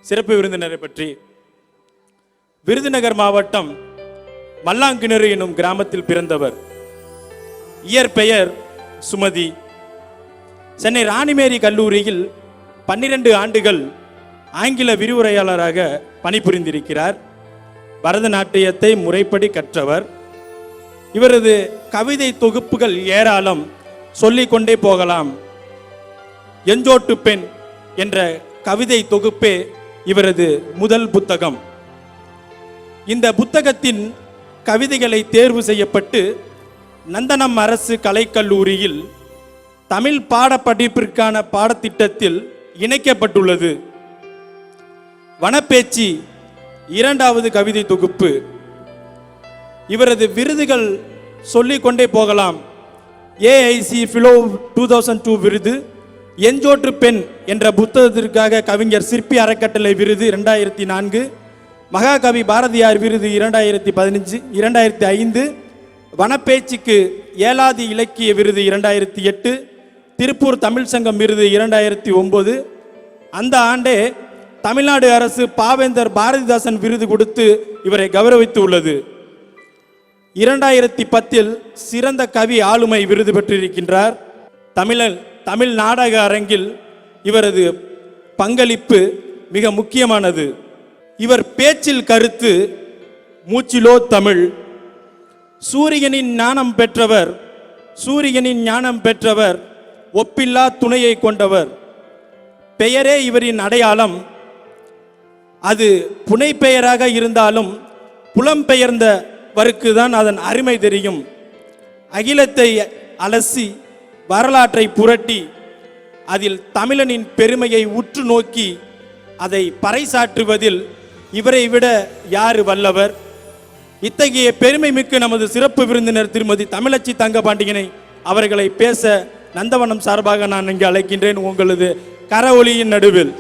சிறப்பு விருந்தினரை பற்றி. விருதுநகர் மாவட்டம் மல்லாங்கிணறு என்னும் கிராமத்தில் பிறந்தவர். இயற்பெயர் சுமதி. சென்னை ராணிமேரி கல்லூரியில் 12 ஆண்டுகள் ஆங்கில விரிவுரையாளராக பணிபுரிந்திருக்கிறார். பரதநாட்டியத்தை முறைப்படி கற்றவர். இவரது கவிதை தொகுப்புகள் ஏராளம், சொல்லிக்கொண்டே போகலாம். எஞ்சோட்டு பெண் என்ற கவிதை தொகுப்பே இவரது முதல் புத்தகம். இந்த புத்தகத்தின் கவிதைகளை தேர்வு செய்யப்பட்டு நந்தனம் அரசு கலைக்கல்லூரியில் தமிழ் பாடப்படிப்பிற்கான பாடத்திட்டத்தில் இணைக்கப்பட்டுள்ளது. வனப்பேச்சி 2வது கவிதை தொகுப்பு. இவரது விருதுகள் சொல்லிக்கொண்டே போகலாம். AIC Philo 2002 விருது, எஞ்சோற்று பெண் என்ற புத்தகத்திற்காக கவிஞர் சிற்பி அறக்கட்டளை விருது 2004, மகாகவி பாரதியார் விருது 2015, 2005, வனப்பேச்சுக்கு ஏலாதி இலக்கிய விருது 2008, திருப்பூர் தமிழ் சங்கம் விருது 2009. அந்த ஆண்டே தமிழ்நாடு அரசு பாவேந்தர் பாரதிதாசன் விருது கொடுத்து இவரை கௌரவித்து உள்ளது. 2010 சிறந்த கவி ஆளுமை விருது பெற்றிருக்கின்றார். தமிழ் நாடக அரங்கில் இவரது பங்களிப்பு மிக முக்கியமானது. இவர் பேச்சில் கருத்து, மூச்சிலோ தமிழ். சூரியனின் ஞானம் பெற்றவர், ஒப்பில்லா துணையை கொண்டவர். பெயரே இவரின் அடையாளம். அது புனை பெயராக இருந்தாலும் புலம்பெயர்ந்தவருக்கு தான் அதன் அருமை தெரியும். அகிலத்தை அலசி வரலாற்றை புரட்டி அதில் தமிழனின் பெருமையை உற்று நோக்கி அதை பறைசாற்றுவதில் இவரை விட யாரு வல்லவர்? இத்தகைய பெருமை மிக்க நமது சிறப்பு விருந்தினர் திருமதி தமிழச்சி தங்கபாண்டியனை அவர்களை பேச நந்தவனம் சார்பாக நான் இங்கு அழைக்கின்றேன். உங்களது கரவொலியின் நடுவில்.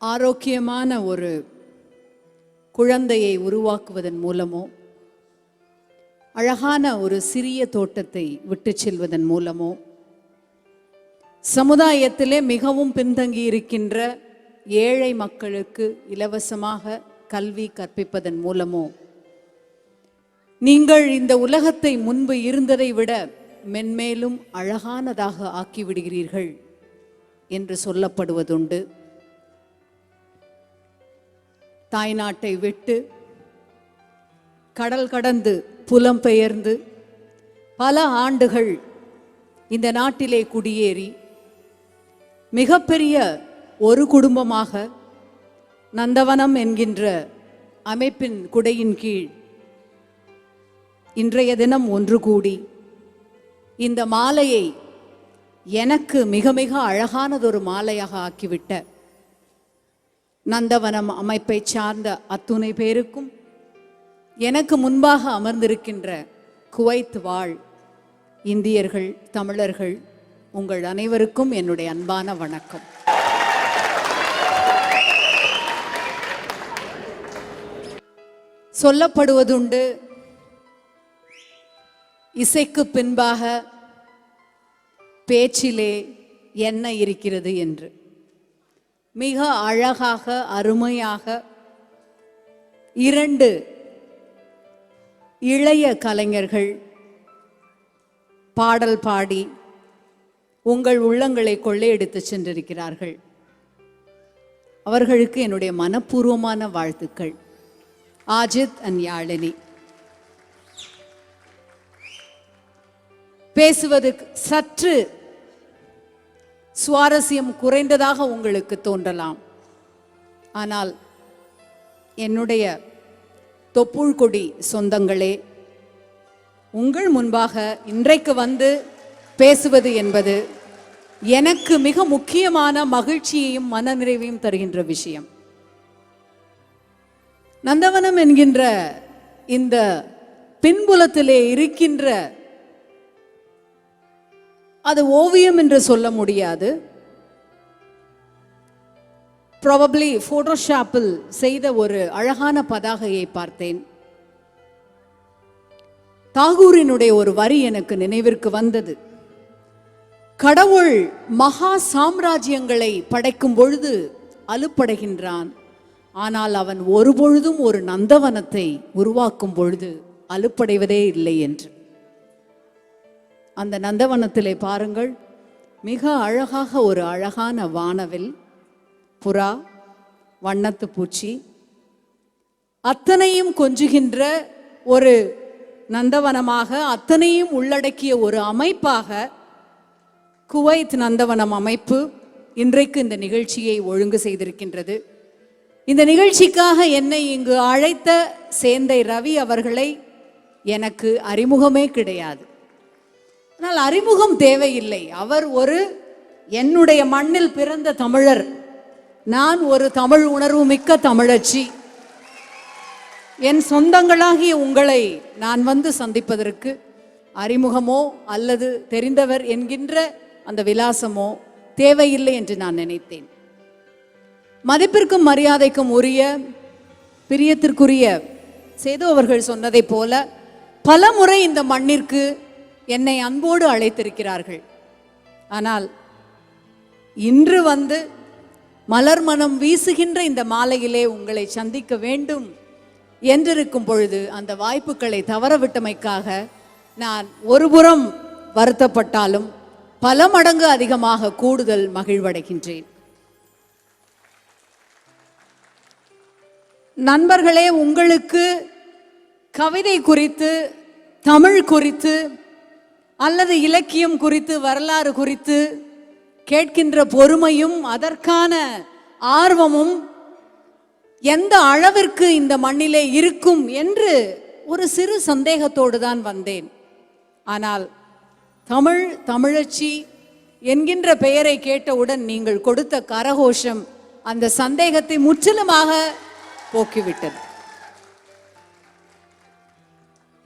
ஆரோக்கியமான ஒரு குழந்தையை உருவாக்குவதன் மூலமோ, அழகான ஒரு சிறிய தோட்டத்தை விட்டு செல்வதன் மூலமோ, சமுதாயத்திலே மிகவும் பின்தங்கி இருக்கின்ற ஏழை மக்களுக்கு இலவசமாக கல்வி கற்பிப்பதன் மூலமோ, நீங்கள் இந்த உலகத்தை முன்பு இருந்ததை விட மென்மேலும் அழகானதாக ஆக்கிவிடுகிறீர்கள் என்று சொல்லப்படுவதுண்டு. தாய்நாட்டை விட்டு கடல் கடந்து புலம்பெயர்ந்து பல ஆண்டுகள் இந்த நாட்டிலே குடியேறி மிகப்பெரிய ஒரு குடும்பமாக நந்தவனம் என்கின்ற அமைப்பின் குடையின் கீழ் இன்றைய தினம் ஒன்று கூடி இந்த மாலையை எனக்கு மிக மிக அழகானதொரு மாலையாக ஆக்கிவிட்ட நந்தவனம் அமைப்பை சார்ந்த அத்துணை பேருக்கும், எனக்கு முன்பாக அமர்ந்திருக்கின்ற குவைத் வாழ் இந்தியர்கள், தமிழர்கள், உங்கள் அனைவருக்கும் என்னுடைய அன்பான வணக்கம். சொல்லப்படுவதுண்டு, இசைக்கு பின்பாக பேச்சிலே என்ன இருக்கிறது என்று. மிக அழகாக அருமையாக 2 இளைய கலைஞர்கள் பாடல் பாடி உங்கள் உள்ளங்களை கொள்ளையடித்து சென்றிருக்கிறார்கள். அவர்களுக்கு என்னுடைய மனப்பூர்வமான வாழ்த்துக்கள். ஆஜித் அண்ட் யாழினி. பேசுவது சற்று சுவாரஸ்யம் குறைந்ததாக உங்களுக்கு தோன்றலாம். ஆனால் என்னுடைய தொப்புள் கொடி சொந்தங்களே, உங்கள் முன்பாக இன்றைக்கு வந்து பேசுவது என்பது எனக்கு மிக முக்கியமான மகிழ்ச்சியையும் மனநிறைவையும் தருகின்ற விஷயம். நந்தவனம் என்கின்ற இந்த பின்புலத்திலே இருக்கின்ற, அது ஓவியம் என்று சொல்ல முடியாது, ப்ராபப்ளி போட்டோஷாப்பில் செய்த ஒரு அழகான பதாகையை பார்த்தேன். தாகூரினுடைய ஒரு வரி எனக்கு நினைவிற்கு வந்தது. கடவுள் மகா சாம்ராஜ்யங்களை படைக்கும் பொழுது அலுப்படைகின்றான். ஆனால் அவன் ஒருபொழுதும் ஒரு நந்தவனத்தை உருவாக்கும் பொழுது அலுப்படைவதே இல்லை என்று. அந்த நந்தவனத்திலே பாருங்கள், மிக அழகாக ஒரு அழகான வானவில், புறா, வண்ணத்து பூச்சி, அத்தனையும் கொஞ்சுகின்ற ஒரு நந்தவனமாக, அத்தனையும் உள்ளடக்கிய ஒரு அமைப்பாக குவைத் நந்தவனம் அமைப்பு இன்றைக்கு இந்த நிகழ்ச்சியை ஒழுங்கு செய்திருக்கின்றது. இந்த நிகழ்ச்சிக்காக என்னை இங்கு அழைத்த சேந்தை ரவி அவர்களை எனக்கு அறிமுகமே கிடையாது. ஆனால் அறிமுகம் தேவையில்லை. அவர் ஒரு என்னுடைய மண்ணில் பிறந்த தமிழர், நான் ஒரு தமிழ் உணர்வு மிக்க தமிழச்சி. என் சொந்தங்களாகிய உங்களை நான் வந்து சந்திப்பதற்கு அறிமுகமோ அல்லது தெரிந்தவர் என்கின்ற அந்த விலாசமோ தேவையில்லை என்று நான் நினைத்தேன். மதிப்பிற்கும் மரியாதைக்கும் உரிய, பிரியத்திற்குரிய சேது அவர்கள் சொன்னதைப் போல பல முறை இந்த மண்ணிற்கு என்னை அன்போடு அழைத்திருக்கிறார்கள். ஆனால் இன்று வந்து மலர் மனம் வீசுகின்ற இந்த மாலையிலே உங்களை சந்திக்க வேண்டும் என்றிருக்கும் பொழுது அந்த வாய்ப்புகளை தவறவிட்டமைக்காக நான் ஒருபுறம் வருத்தப்பட்டாலும் பல மடங்கு அதிகமாக கூடுதல் மகிழ்வடைகின்றேன். நண்பர்களே, உங்களுக்கு கவிதை குறித்து, தமிழ் குறித்து அல்லது இலக்கியம் குறித்து, வரலாறு குறித்து கேட்கின்ற பொறுமையும் அதற்கான ஆர்வமும் எந்த அளவிற்கு இந்த மண்ணிலே இருக்கும் என்று ஒரு சிறு சந்தேகத்தோடு தான் வந்தேன். ஆனால் தமிழச்சி என்கின்ற பெயரை கேட்டவுடன் நீங்கள் கொடுத்த கரகோஷம் அந்த சந்தேகத்தை முற்றிலுமாக போக்கிவிட்டது.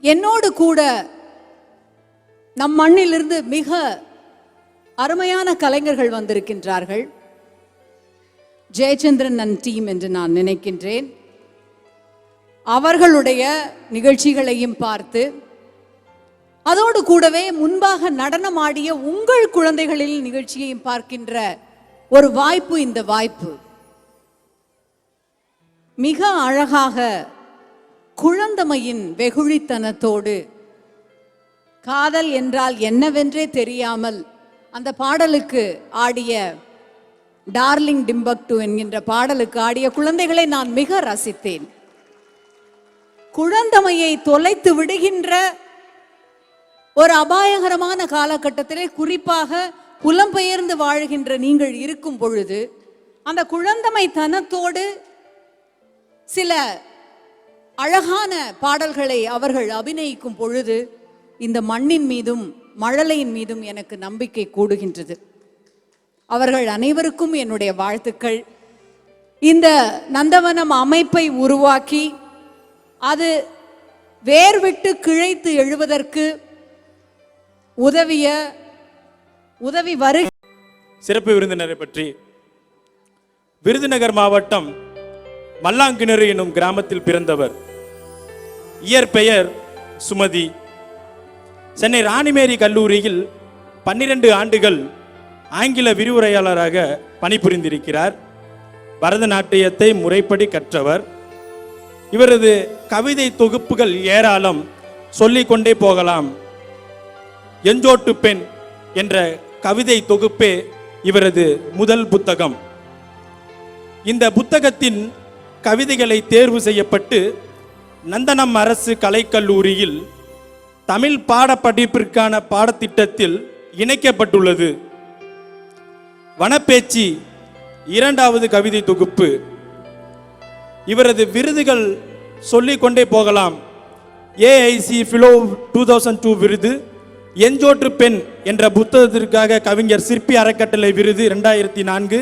என்னோடு கூட நம் மண்ணிலிருந்து மிக அருமையான கலைஞர்கள் வந்திருக்கின்றார்கள். ஜெயச்சந்திரன் அண்ட் டீம் என்று நான் நினைக்கின்றேன். அவர்களுடைய நிகழ்ச்சிகளையும் பார்த்து, அதோடு கூடவே முன்பாக நடனமாடிய உங்கள் குழந்தைகளின் நிகழ்ச்சியையும் பார்க்கின்ற ஒரு வாய்ப்பு இந்த வாய்ப்பு. மிக அழகாக குழந்தமையின் வெகுழித்தனத்தோடு காதல் என்றால் என்னவென்றே தெரியாமல் அந்த பாடலுக்கு ஆடிய, டார்லிங் டிம்பக்டு என்கின்ற பாடலுக்கு ஆடிய குழந்தைகளை நான் மிக ரசித்தேன். குழந்தமையை தொலைத்து விடுகின்ற ஒரு அபாயகரமான காலகட்டத்திலே, குறிப்பாக புலம்பெயர்ந்து வாழ்கின்ற நீங்கள் இருக்கும் பொழுது, அந்த குழந்தமை தனத்தோடு சில அழகான பாடல்களை அவர்கள் அபிநயிக்கும் பொழுது இந்த மண்ணின் மீதும் மழலையின் மீதும் எனக்கு நம்பிக்கை கூடுகின்றது. அவர்கள் அனைவருக்கும் என்னுடைய வாழ்த்துக்கள். இந்த நந்தவனம் அமைப்பை உருவாக்கி அது வேர்விட்டு கிளைத்து எழுவதற்கு உதவி வரு. சிறப்பு விருந்தினரை பற்றி, விருதுநகர் மாவட்டம் மல்லாங்கிணறு எனும் கிராமத்தில் பிறந்தவர். இயற்பெயர் சுமதி. சென்னை ராணிமேரி கல்லூரியில் 12 ஆண்டுகள் ஆங்கில விரிவுரையாளராக பணிபுரிந்திருக்கிறார். பரதநாட்டியத்தை முறைப்படி கற்றவர். இவரது கவிதை தொகுப்புகள் ஏராளம், சொல்லிக்கொண்டே போகலாம். எஞ்சோட்டு பெண் என்ற கவிதை தொகுப்பே இவரது முதல் புத்தகம். இந்த புத்தகத்தின் கவிதைகளை தேர்வு செய்யப்பட்டு நந்தனம் அரசு கலைக்கல்லூரியில் தமிழ் பாடப்படிப்பிற்கான பாடத்திட்டத்தில் இணைக்கப்பட்டுள்ளது. வனப்பேச்சி 2வது கவிதை தொகுப்பு. இவரது விருதுகள் சொல்லிக்கொண்டே போகலாம். AIC Philo 2002 விருது, எஞ்சோற்று பெண் என்ற புத்தகத்திற்காக கவிஞர் சிற்பி அறக்கட்டளை விருது 2004,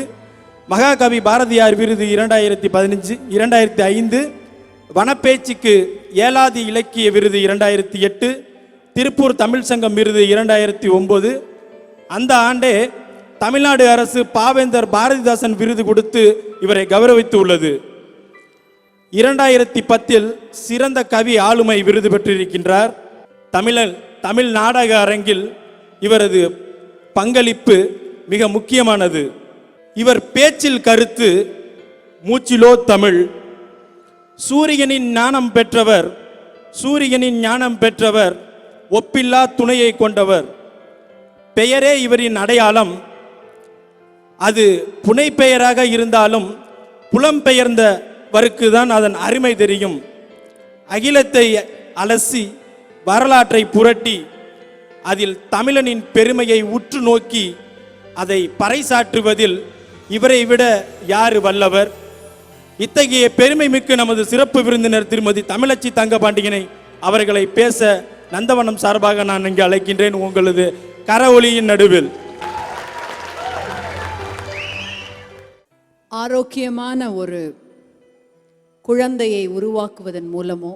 மகாகவி பாரதியார் விருது 2015, 2005, வனப்பேச்சுக்கு ஏலாதி இலக்கிய விருது 2008, திருப்பூர் தமிழ் சங்கம் விருது 2009. அந்த ஆண்டே தமிழ்நாடு அரசு பாவேந்தர் பாரதிதாசன் விருது கொடுத்து இவரை கௌரவித்து உள்ளது. 2010 சிறந்த கவி ஆளுமை விருது பெற்றிருக்கின்றார். தமிழ் நாடக அரங்கில் இவரது பங்களிப்பு மிக முக்கியமானது. இவர் பேச்சில் கருத்து, மூச்சிலோ தமிழ். சூரியனின் ஞானம் பெற்றவர், ஒப்பில்லா துணையை கொண்டவர். பெயரே இவரின் அடையாளம். அது புனைப்பெயராக இருந்தாலும் புலம்பெயர்ந்தவருக்கு தான் அதன் அருமை தெரியும். அகிலத்தை அலசி வரலாற்றை புரட்டி அதில் தமிழனின் பெருமையை உற்று நோக்கி அதை பறைசாற்றுவதில் இவரை விட யாரு வல்லவர்? இத்தகைய பெருமை மிக்க நமது சிறப்பு விருந்தினர் திருமதி தமிழச்சி தங்கபாண்டியனை அவர்களை பேச நந்தவனம் சார்பாக நான் இங்கு அழைக்கின்றேன். உங்களது கரவொலியின் நடுவில். ஆரோக்கியமான ஒரு குழந்தையை உருவாக்குவதன் மூலமோ,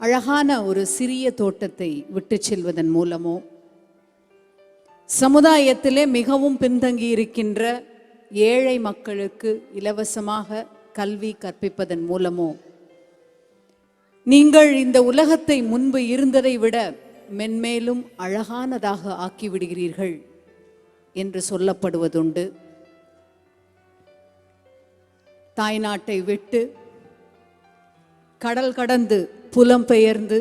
அழகான ஒரு சிறிய தோட்டத்தை விட்டு செல்வதன் மூலமோ, சமுதாயத்திலே மிகவும் பின்தங்கி இருக்கின்ற ஏழை மக்களுக்கு இலவசமாக கல்வி கற்பிப்பதன் மூலமோ, நீங்கள் இந்த உலகத்தை முன்பு இருந்ததை விட மென்மேலும் அழகானதாக ஆக்கிவிடுகிறீர்கள் என்று சொல்லப்படுவதுண்டு. தாய்நாட்டை விட்டு கடல் கடந்து புலம்பெயர்ந்து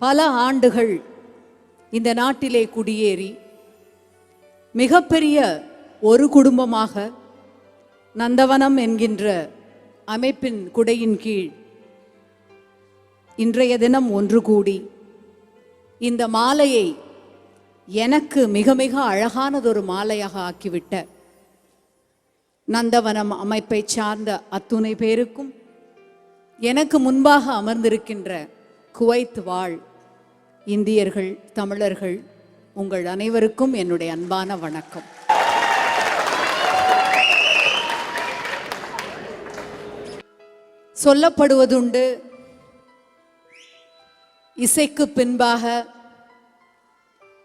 பல ஆண்டுகள் இந்த நாட்டிலே குடியேறி மிகப்பெரிய ஒரு குடும்பமாக நந்தவனம் என்கின்ற அமைப்பின் குடையின் கீழ் இன்றைய தினம் ஒன்று கூடி இந்த மாலையை எனக்கு மிக மிக அழகானதொரு மாலையாக ஆக்கிவிட்ட நந்தவனம் அமைப்பை சார்ந்த அத்துணை பேருக்கும், எனக்கு முன்பாக அமர்ந்திருக்கின்ற குவைத் வாழ் இந்தியர்கள், தமிழர்கள், உங்கள் அனைவருக்கும் என்னுடைய அன்பான வணக்கம். சொல்லப்படுவதுண்டு, இசைக்கு பின்பாக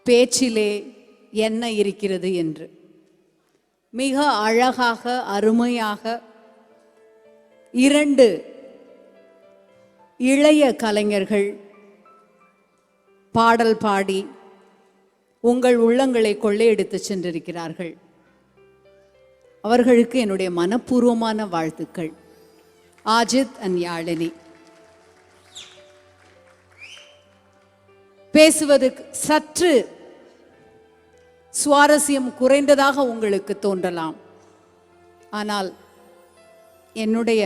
பேச்சிலே என்ன இருக்கிறது என்று. மிக அழகாக அருமையாக இரண்டு இளைய கலைஞர்கள் பாடல் பாடி உங்கள் உள்ளங்களை கொள்ளையடித்து சென்றிருக்கிறார்கள். அவர்களுக்கு என்னுடைய மனப்பூர்வமான வாழ்த்துக்கள். ஆஜித் அண்ட் யாழினி. பேசுவதற்கு சற்று சுவாரஸ்யம் குறைந்ததாக உங்களுக்கு தோன்றலாம். ஆனால் என்னுடைய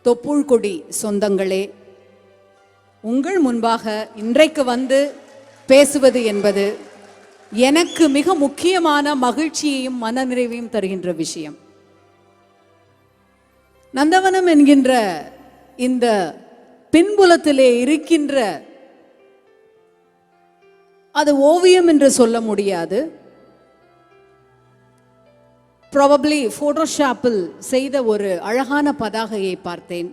தொப்புள் கொடி சொந்தங்களே, உங்கள் முன்பாக இன்றைக்கு வந்து பேசுவது என்பது எனக்கு மிக முக்கியமான மகிழ்ச்சியையும் மனநிறைவையும் தருகின்ற விஷயம். நந்தவனம் என்கின்ற இந்த பின்புலத்திலே இருக்கின்ற, அது ஓவியம் என்று சொல்ல முடியாது, ப்ராபப்ளி போட்டோஷாப்பில் செய்த ஒரு அழகான பதாகையை பார்த்தேன்.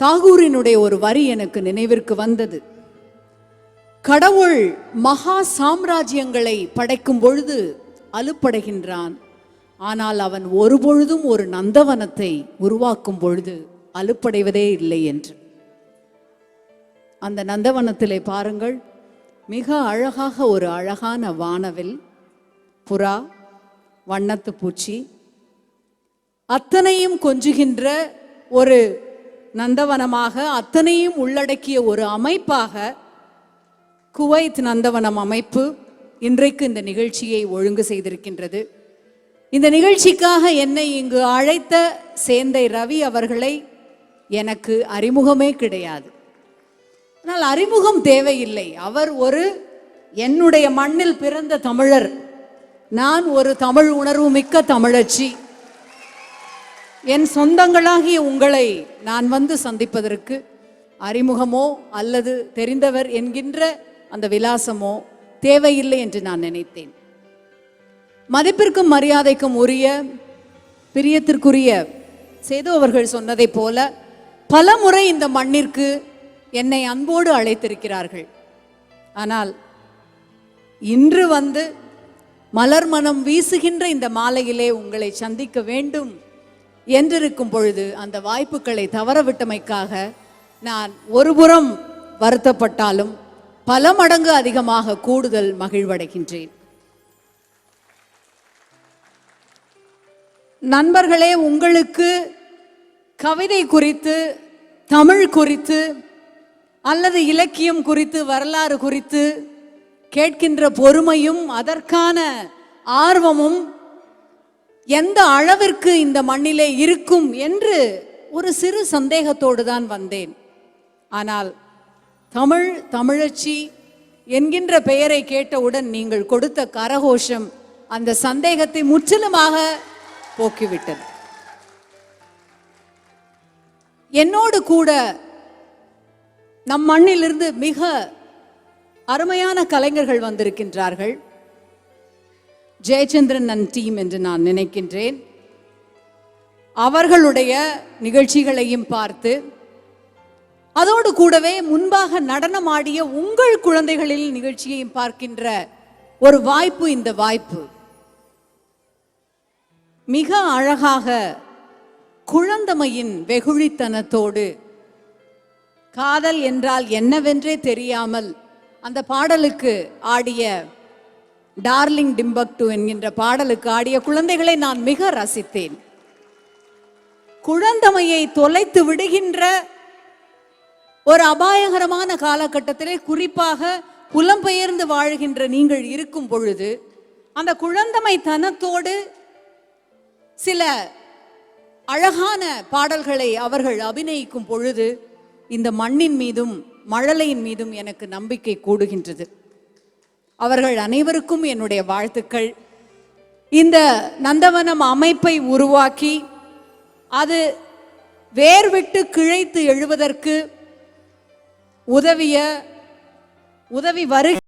தாகூரினுடைய ஒரு வரி எனக்கு நினைவிற்கு வந்தது. கடவுள் மகா சாம்ராஜ்யங்களை படைக்கும் பொழுது அலுப்படைகின்றான், ஆனால் அவன் ஒருபொழுதும் ஒரு நந்தவனத்தை உருவாக்கும் பொழுது அலுப்படைவதே இல்லை என்று. அந்த நந்தவனத்திலே பாருங்கள், மிக அழகாக ஒரு அழகான வானவில், புறா, வண்ணத்து பூச்சி, அத்தனையும் கொஞ்சுகின்ற ஒரு நந்தவனமாக, அத்தனையும் உள்ளடக்கிய ஒரு அமைப்பாக குவைத் நந்தவனம் அமைப்பு இன்றைக்கு இந்த நிகழ்ச்சியை ஒழுங்கு செய்திருக்கின்றது. இந்த நிகழ்ச்சிக்காக என்னை இங்கு அழைத்த சேந்தை ரவி அவர்களை எனக்கு அறிமுகமே கிடையாது. ஆனால் அறிமுகம் தேவையில்லை. அவர் ஒரு என்னுடைய மண்ணில் பிறந்த தமிழர், நான் ஒரு தமிழ் உணர்வு மிக்க தமிழச்சி. என் சொந்தங்களாகிய உங்களை நான் வந்து சந்திப்பதற்கு அறிமுகமோ அல்லது தெரிந்தவர் என்கின்ற அந்த விலாசமோ தேவையில்லை என்று நான் நினைத்தேன். மதிப்பிற்கும் மரியாதைக்கும் உரிய, பிரியத்திற்குரிய சேது அவர்கள் சொன்னதை போல பல முறை இந்த மண்ணிற்கு என்னை அன்போடு அழைத்திருக்கிறார்கள். ஆனால் இன்று வந்து மலர் மனம் வீசுகின்ற இந்த மாலையிலே உங்களை சந்திக்க வேண்டும் என்றிருக்கும் பொழுது அந்த வாய்ப்புகளை தவறவிட்டமைக்காக நான் ஒருபுறம் வருத்தப்பட்டாலும் பல மடங்கு அதிகமாக கூடுதல் மகிழ்வடைகின்றேன். நண்பர்களே, உங்களுக்கு கவிதை குறித்து, தமிழ் குறித்து அல்லது இலக்கியம் குறித்து, வரலாறு குறித்து கேட்கின்ற பொறுமையும் அதற்கான ஆர்வமும் எந்த அளவிற்கு இந்த மண்ணிலே இருக்கும் என்று ஒரு சிறு சந்தேகத்தோடு தான் வந்தேன். ஆனால் தமிழ், தமிழச்சி என்கின்ற பெயரை கேட்டவுடன் நீங்கள் கொடுத்த கரகோஷம் அந்த சந்தேகத்தை முற்றிலுமாக போக்கிவிட்டது. என்னோடு கூட நம் மண்ணிலிருந்து மிக அருமையான கலைஞர்கள் வந்திருக்கின்றார்கள். ஜெயச்சந்திரன் அண்ட் டீம் என்று நான் நினைக்கின்றேன். அவர்களுடைய நிகழ்ச்சிகளையும் பார்த்து, அதோடு கூடவே முன்பாக நடனமாடிய உங்கள் குழந்தைகளில் நிகழ்ச்சியையும் பார்க்கின்ற ஒரு வாய்ப்பு இந்த வாய்ப்பு. மிக அழகாக குழந்தமையின் வெகுழித்தனத்தோடு காதல் என்றால் என்னவென்றே தெரியாமல் அந்த பாடலுக்கு ஆடிய, டார்லிங் டிம்பக்டு என்கின்ற பாடலுக்கு ஆடிய குழந்தைகளை நான் மிக ரசித்தேன். குழந்தமையை தொலைத்து விடுகின்ற ஒரு அபாயகரமான காலகட்டத்திலே, குறிப்பாக புலம்பெயர்ந்து வாழ்கின்ற நீங்கள் இருக்கும் பொழுது, அந்த குழந்தமை தனத்தோடு சில அழகான பாடல்களை அவர்கள் அபிநயிக்கும் பொழுது இந்த மண்ணின் மீதும் மழலையின் மீதும் எனக்கு நம்பிக்கை கூடுகின்றது. அவர்கள் அனைவருக்கும் என்னுடைய வாழ்த்துக்கள். இந்த நந்தவனம் அமைப்பை உருவாக்கி அது வேர் விட்டு கிளைத்து எழுவதற்கு உதவி வருகிற